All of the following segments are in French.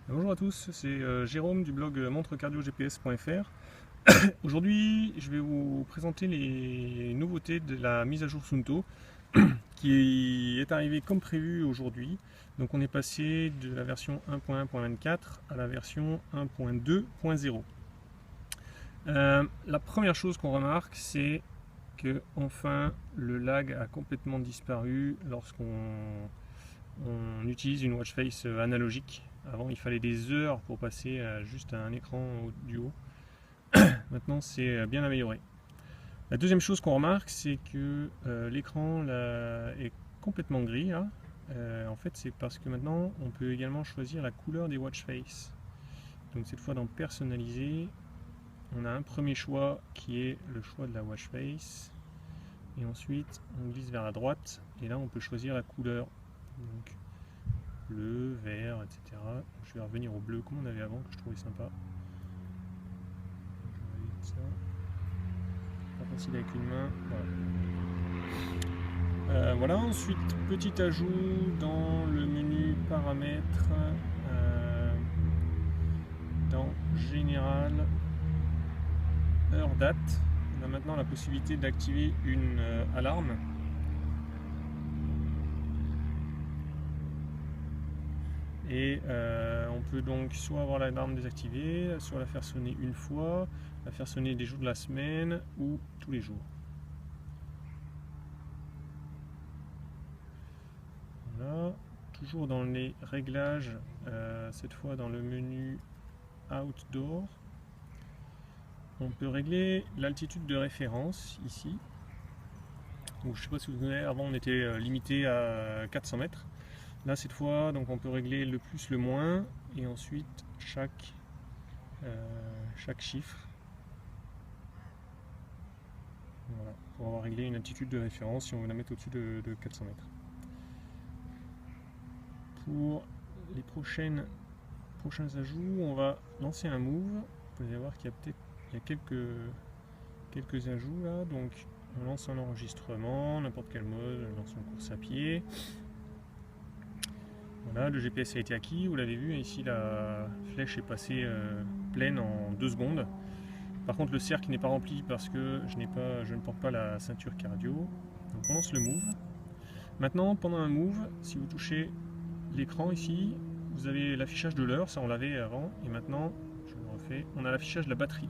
Bonjour à tous, c'est Jérôme du blog montrecardiogps.fr. Aujourd'hui, je vais vous présenter les nouveautés de la mise à jour Suunto qui est arrivée comme prévu aujourd'hui. Donc on est passé de la version 1.1.24 à la version 1.2.0. La première chose qu'on remarque, c'est que enfin le lag a complètement disparu lorsqu'on utilise une watch face analogique. Avant, il fallait des heures pour passer juste à un écran du haut. Maintenant, c'est bien amélioré. La deuxième chose qu'on remarque, c'est que l'écran est complètement gris. Là. En fait, c'est parce que maintenant, on peut également choisir la couleur des watch face. Donc cette fois, dans personnaliser, on a un premier choix qui est le choix de la watch face. Et ensuite, on glisse vers la droite. Et là, on peut choisir la couleur. Donc, bleu, vert, etc. Je vais revenir au bleu comme on avait avant, que je trouvais sympa. Je vais ça. Pas facile avec une main. Voilà. Voilà. Ensuite, petit ajout dans le menu paramètres, dans général, heure date. On a maintenant la possibilité d'activer une alarme. Et on peut donc soit avoir l'alarme désactivée, soit la faire sonner une fois, la faire sonner des jours de la semaine ou tous les jours. Voilà, toujours dans les réglages, cette fois dans le menu Outdoor, on peut régler l'altitude de référence ici. Donc, je ne sais pas si vous vous souvenez, avant on était limité à 400 mètres. Là, cette fois, donc on peut régler le plus, le moins, et ensuite chaque chiffre. Voilà, pour avoir réglé une altitude de référence si on veut la mettre au-dessus de 400 mètres. Pour les prochains ajouts, on va lancer un move. Vous pouvez voir qu'il y a quelques ajouts là. Donc, on lance un enregistrement, n'importe quel mode, on lance une course à pied. Voilà, le GPS a été acquis, vous l'avez vu, ici la flèche est passée pleine en 2 secondes. Par contre le cercle n'est pas rempli parce que je ne porte pas la ceinture cardio. Donc on lance le move. Maintenant, pendant un move, si vous touchez l'écran ici, vous avez l'affichage de l'heure, ça on l'avait avant, et maintenant, je le refais, on a l'affichage de la batterie.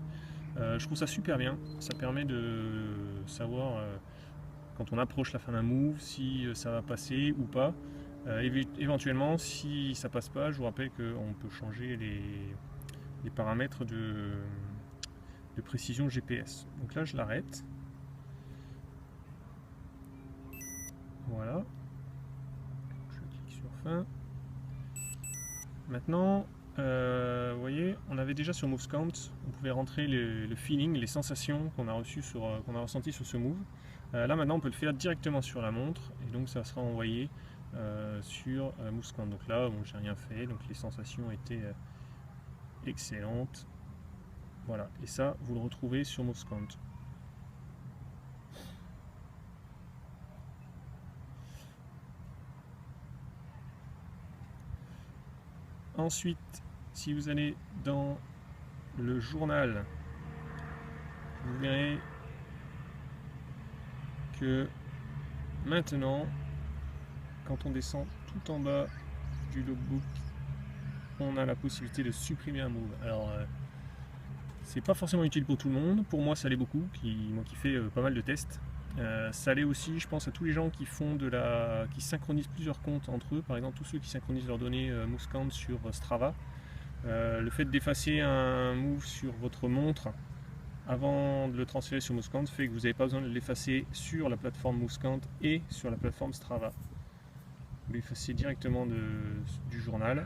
Je trouve ça super bien, ça permet de savoir quand on approche la fin d'un move si ça va passer ou pas. Éventuellement, si ça passe pas, je vous rappelle qu'on peut changer les paramètres de précision GPS. Donc là, je l'arrête. Voilà. Je clique sur fin. Maintenant, vous voyez, on avait déjà sur MoveScount, on pouvait rentrer le feeling, les sensations qu'on a ressenties sur ce move. Là maintenant, on peut le faire directement sur la montre, et donc ça sera envoyé sur MoveScount. Donc là, bon, j'ai rien fait, donc les sensations étaient excellentes. Voilà, et ça, vous le retrouvez sur MoveScount. Ensuite, si vous allez dans le journal, vous verrez que maintenant, quand on descend tout en bas du logbook, on a la possibilité de supprimer un move. Alors, c'est pas forcément utile pour tout le monde. Pour moi, ça l'est beaucoup, moi qui fais pas mal de tests. Ça l'est aussi, je pense, à tous les gens qui qui synchronisent plusieurs comptes entre eux. Par exemple, tous ceux qui synchronisent leurs données MoveScount sur Strava. Le fait d'effacer un move sur votre montre avant de le transférer sur MoveScount fait que vous n'avez pas besoin de l'effacer sur la plateforme MoveScount et sur la plateforme Strava. Vous l'effacez directement du journal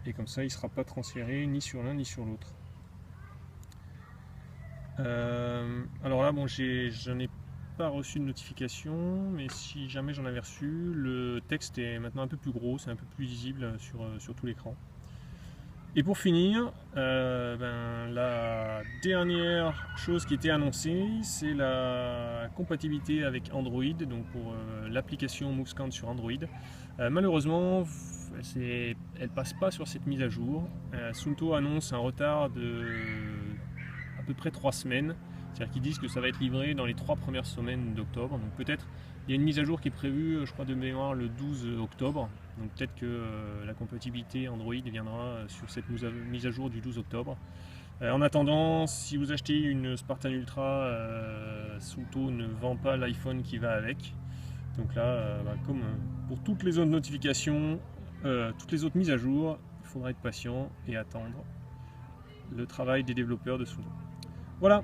et comme ça il ne sera pas transféré ni sur l'un ni sur l'autre. Alors là, bon, j'en ai pas reçu de notification, mais si jamais j'en avais reçu, le texte est maintenant un peu plus gros, c'est un peu plus visible sur tout l'écran. Et pour finir, la dernière chose qui était annoncée, c'est la compatibilité avec Android, donc pour l'application MoveScount sur Android. Malheureusement, elle passe pas sur cette mise à jour. Suunto annonce un retard de à peu près 3 semaines. C'est-à-dire qu'ils disent que ça va être livré dans les 3 premières semaines d'octobre. Donc peut-être, il y a une mise à jour qui est prévue, je crois de mémoire, le 12 octobre. Donc peut-être que la compatibilité Android viendra sur cette mise à jour du 12 octobre. En attendant, si vous achetez une Spartan Ultra, Suunto ne vend pas l'iPhone qui va avec. Donc là, comme pour toutes les autres notifications, toutes les autres mises à jour, il faudra être patient et attendre le travail des développeurs de Suunto. Voilà.